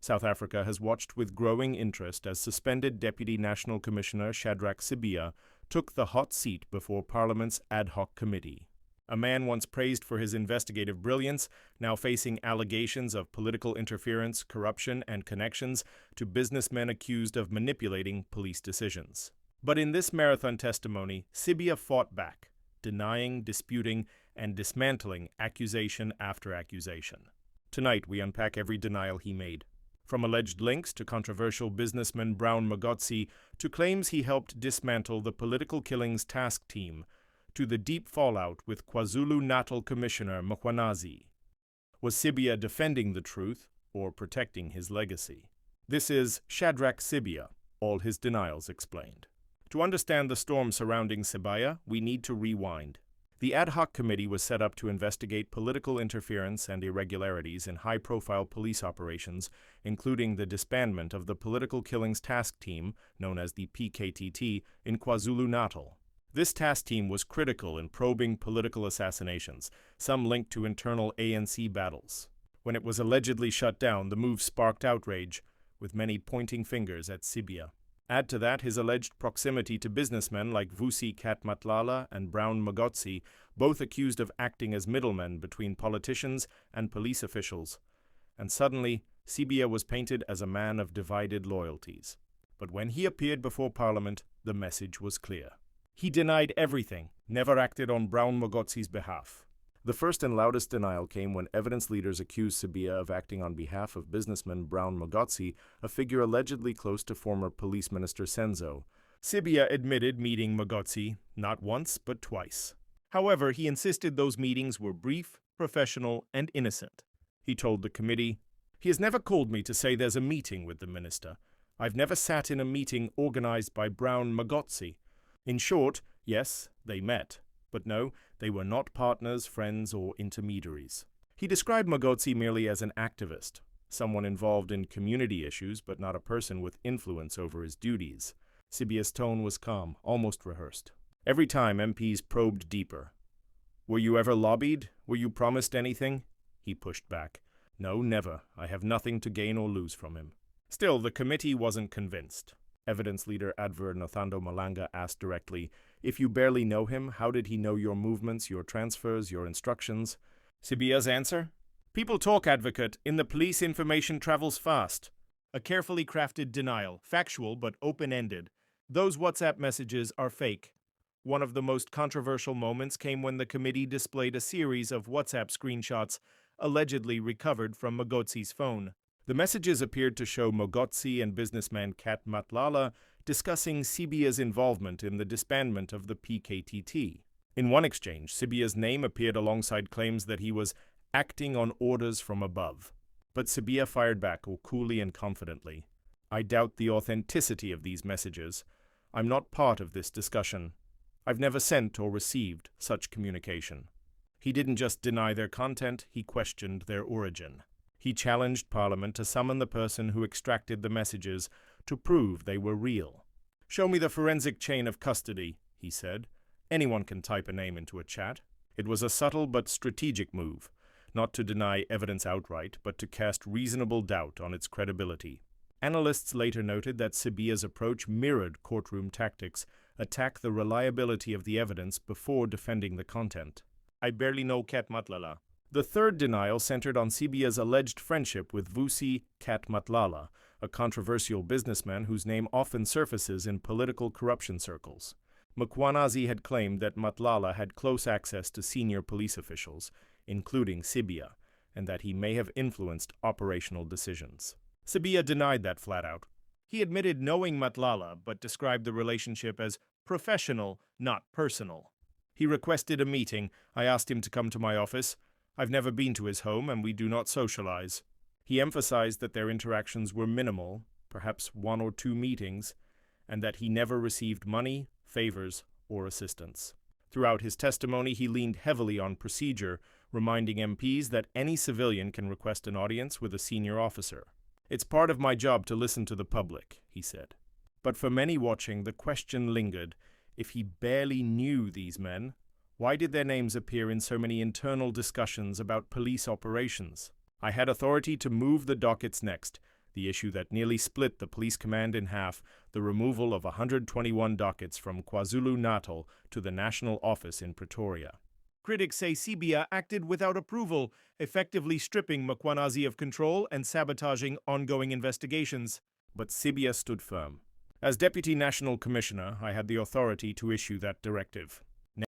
South Africa has watched with growing interest as suspended Deputy National Commissioner Shadrack Sibiya took the hot seat before Parliament's Adhoc Committee. A man once praised for his investigative brilliance, now facing allegations of political interference, corruption, and connections to businessmen accused of manipulating police decisions. But in this marathon testimony, Sibiya fought back, denying, disputing, and dismantling accusation after accusation. Tonight, we unpack every denial he made. From alleged links to controversial businessman Brown Mogotsi to claims he helped dismantle the political killings task team, to the deep fallout with KwaZulu-Natal Commissioner Mchunu. Was Sibiya defending the truth or protecting his legacy? This is Shadrack Sibiya, all his denials explained. To understand the storm surrounding Sibiya, we need to rewind. The Adhoc Committee was set up to investigate political interference and irregularities in high-profile police operations, including the disbandment of the Political Killings Task Team, known as the PKTT, in KwaZulu-Natal. This task team was critical in probing political assassinations, some linked to internal ANC battles. When it was allegedly shut down, the move sparked outrage, with many pointing fingers at Sibiya. Add to that his alleged proximity to businessmen like Vusi Matlala and Brown Mogotsi, both accused of acting as middlemen between politicians and police officials. And suddenly, Sibiya was painted as a man of divided loyalties. But when he appeared before Parliament, the message was clear. He denied everything, never acted on Brown Mogotsi's behalf. The first and loudest denial came when evidence leaders accused Sibiya of acting on behalf of businessman Brown Mogotsi, a figure allegedly close to former Police Minister Senzo. Sibiya admitted meeting Mogotsi not once but twice. However, he insisted those meetings were brief, professional, and innocent. He told the committee, "He has never called me to say there's a meeting with the minister. I've never sat in a meeting organized by Brown Mogotsi." In short, yes, they met. But no, they were not partners, friends, or intermediaries. He described Mogotsi merely as an activist, someone involved in community issues but not a person with influence over his duties. Sibiya's tone was calm, almost rehearsed. Every time MPs probed deeper. "Were you ever lobbied? Were you promised anything?" He pushed back. "No, never. I have nothing to gain or lose from him." Still, the committee wasn't convinced. Evidence leader Adver Nothando Malanga asked directly, "If you barely know him, how did he know your movements, your transfers, your instructions?" Sibiya's answer? "People talk, advocate. In the police, information travels fast." A carefully crafted denial, factual but open-ended. Those WhatsApp messages are fake. One of the most controversial moments came when the committee displayed a series of WhatsApp screenshots allegedly recovered from Mogotsi's phone. The messages appeared to show Mogotsi and businessman Matlala discussing Sibiya's involvement in the disbandment of the PKTT. In one exchange, Sibiya's name appeared alongside claims that he was acting on orders from above. But Sibiya fired back coolly and confidently. "I doubt the authenticity of these messages. I'm not part of this discussion. I've never sent or received such communication." He didn't just deny their content, he questioned their origin. He challenged Parliament to summon the person who extracted the messages to prove they were real. "Show me the forensic chain of custody," he said. Anyone can type a name into a chat. It was a subtle but strategic move, not to deny evidence outright, but to cast reasonable doubt on its credibility. Analysts later noted that Sibiya's approach mirrored courtroom tactics, attack the reliability of the evidence before defending the content. "I barely know Matlala." The third denial centered on Sibiya's alleged friendship with Vusi Matlala, a controversial businessman whose name often surfaces in political corruption circles. Mchunu had claimed that Matlala had close access to senior police officials, including Sibiya, and that he may have influenced operational decisions. Sibiya denied that flat out. He admitted knowing Matlala, but described the relationship as professional, not personal. He requested a meeting. "I asked him to come to my office. I've never been to his home, and we do not socialize." He emphasized that their interactions were minimal, perhaps 1 or 2 meetings, and that he never received money, favors, or assistance. Throughout his testimony, he leaned heavily on procedure, reminding MPs that any civilian can request an audience with a senior officer. "It's part of my job to listen to the public," he said. But for many watching, the question lingered. If he barely knew these men, why did their names appear in so many internal discussions about police operations? "I had authority to move the dockets next. the issue that nearly split the police command in half, the removal of 121 dockets from KwaZulu-Natal to the national office in Pretoria. Critics say Sibiya acted without approval, effectively stripping Mchunu of control and sabotaging ongoing investigations. But Sibiya stood firm. As Deputy National Commissioner, I had the authority to issue that directive.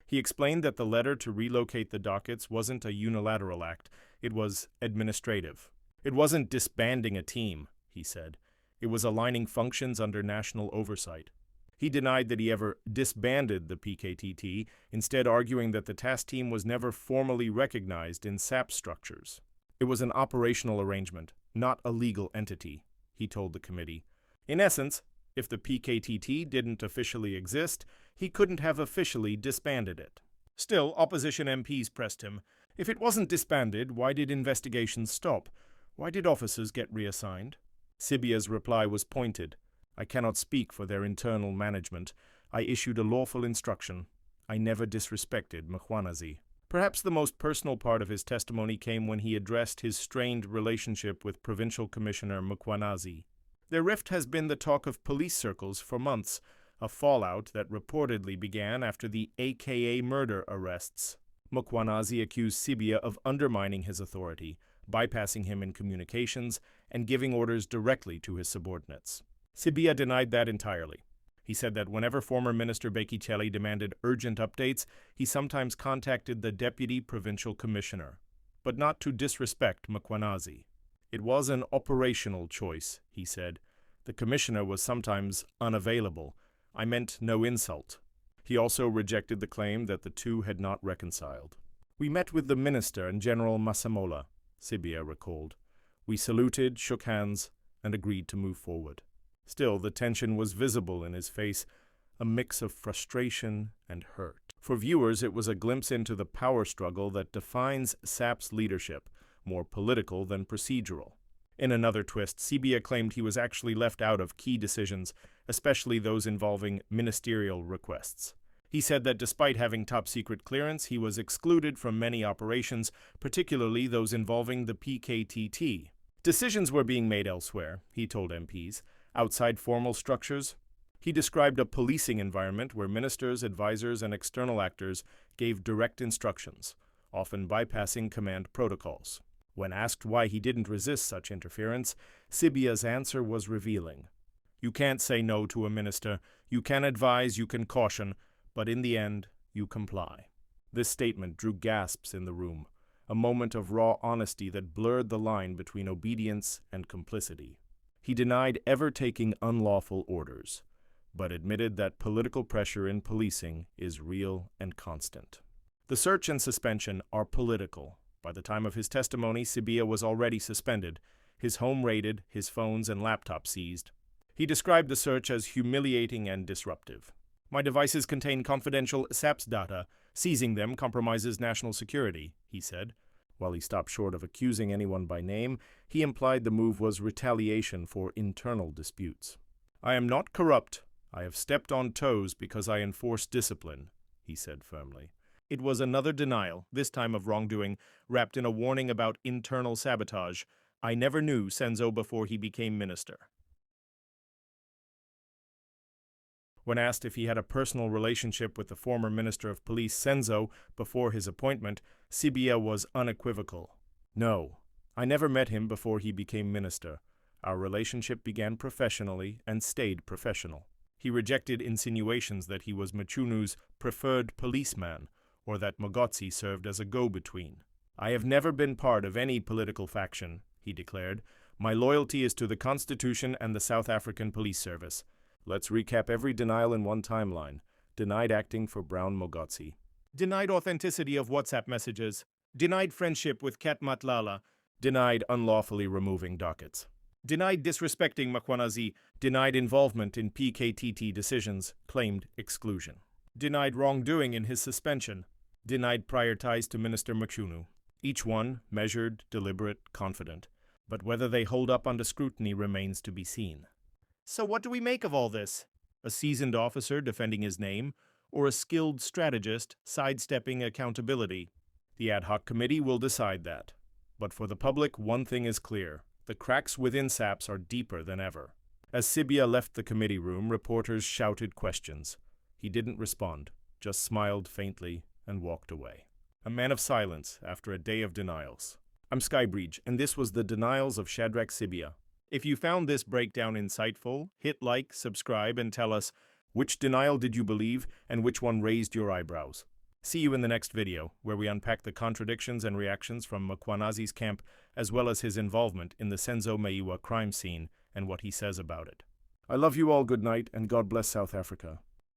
He explained that the letter to relocate the dockets wasn't a unilateral act, it was administrative. It wasn't disbanding a team, he said. It was aligning functions under national oversight. He denied that he ever disbanded the PKTT, instead arguing that the task team was never formally recognized in SAP structures. It was an operational arrangement, not a legal entity, he told the committee. In essence, if the PKTT didn't officially exist, he couldn't have officially disbanded it. Still, opposition MPs pressed him. If it wasn't disbanded, why did investigations stop? Why did officers get reassigned? Sibiya's reply was pointed. I cannot speak for their internal management. I issued a lawful instruction. I never disrespected Mchunu. Perhaps the most personal part of his testimony came when he addressed his strained relationship with Provincial Commissioner Mchunu. Their rift has been the talk of police circles for months, a fallout that reportedly began after the AKA murder arrests. Mchunu accused Sibiya of undermining his authority, bypassing him in communications, and giving orders directly to his subordinates. Sibiya denied that entirely. He said that whenever former Minister Bekichelli demanded urgent updates, he sometimes contacted the Deputy Provincial Commissioner, but not to disrespect Mchunu. It was an operational choice, he said. The commissioner was sometimes unavailable. I meant no insult. He also rejected the claim that the two had not reconciled. We met with the minister and General Masemola, Sibiya recalled. We saluted, shook hands, and agreed to move forward. Still, the tension was visible in his face, a mix of frustration and hurt. For viewers, it was a glimpse into the power struggle that defines SAP's leadership, more political than procedural. In another twist, Sibiya claimed he was actually left out of key decisions, especially those involving ministerial requests. He said that despite having top-secret clearance, he was excluded from many operations, particularly those involving the PKTT. Decisions were being made elsewhere, he told MPs, outside formal structures. He described a policing environment where ministers, advisors, and external actors gave direct instructions, often bypassing command protocols. When asked why he didn't resist such interference, Sibiya's answer was revealing. You can't say no to a minister, you can advise, you can caution, but in the end, you comply. This statement drew gasps in the room, a moment of raw honesty that blurred the line between obedience and complicity. He denied ever taking unlawful orders, but admitted that political pressure in policing is real and constant. The search and suspension are political. By the time of his testimony, Sibiya was already suspended, his home raided, his phones and laptops seized. He described the search as humiliating and disruptive. My devices contain confidential SAPS data. Seizing them compromises national security, he said. While he stopped short of accusing anyone by name, he implied the move was retaliation for internal disputes. I am not corrupt. I have stepped on toes because I enforce discipline, he said firmly. It was another denial, this time of wrongdoing, wrapped in a warning about internal sabotage. I never knew Senzo before he became minister. When asked if he had a personal relationship with the former Minister of Police Senzo before his appointment, Sibiya was unequivocal. No, I never met him before he became minister. Our relationship began professionally and stayed professional. He rejected insinuations that he was Mchunu's preferred policeman, or that Mogotsi served as a go-between. I have never been part of any political faction, he declared. My loyalty is to the Constitution and the South African Police Service. Let's recap every denial in one timeline. Denied acting for Brown Mogotsi. Denied authenticity of WhatsApp messages. Denied friendship with Kat Matlala. Denied unlawfully removing dockets. Denied disrespecting Mchunu. Denied involvement in PKTT decisions. Claimed exclusion. Denied wrongdoing in his suspension. Denied prior ties to Minister Mchunu. Each one measured, deliberate, confident. But whether they hold up under scrutiny remains to be seen. So what do we make of all this? A seasoned officer defending his name, or a skilled strategist sidestepping accountability? The Adhoc Committee will decide that. But for the public, one thing is clear. The cracks within SAPS are deeper than ever. As Sibiya left the committee room, reporters shouted questions. He didn't respond, just smiled faintly and walked away. A man of silence after a day of denials. I'm Skybridge, and this was the denials of Shadrack Sibiya. If you found this breakdown insightful, hit like, subscribe, and tell us which denial did you believe and which one raised your eyebrows. See you in the next video, where we unpack the contradictions and reactions from Mchwanazi's camp, as well as his involvement in the Senzo Meyiwa crime scene and what he says about it. I love you all, good night, and God bless South Africa.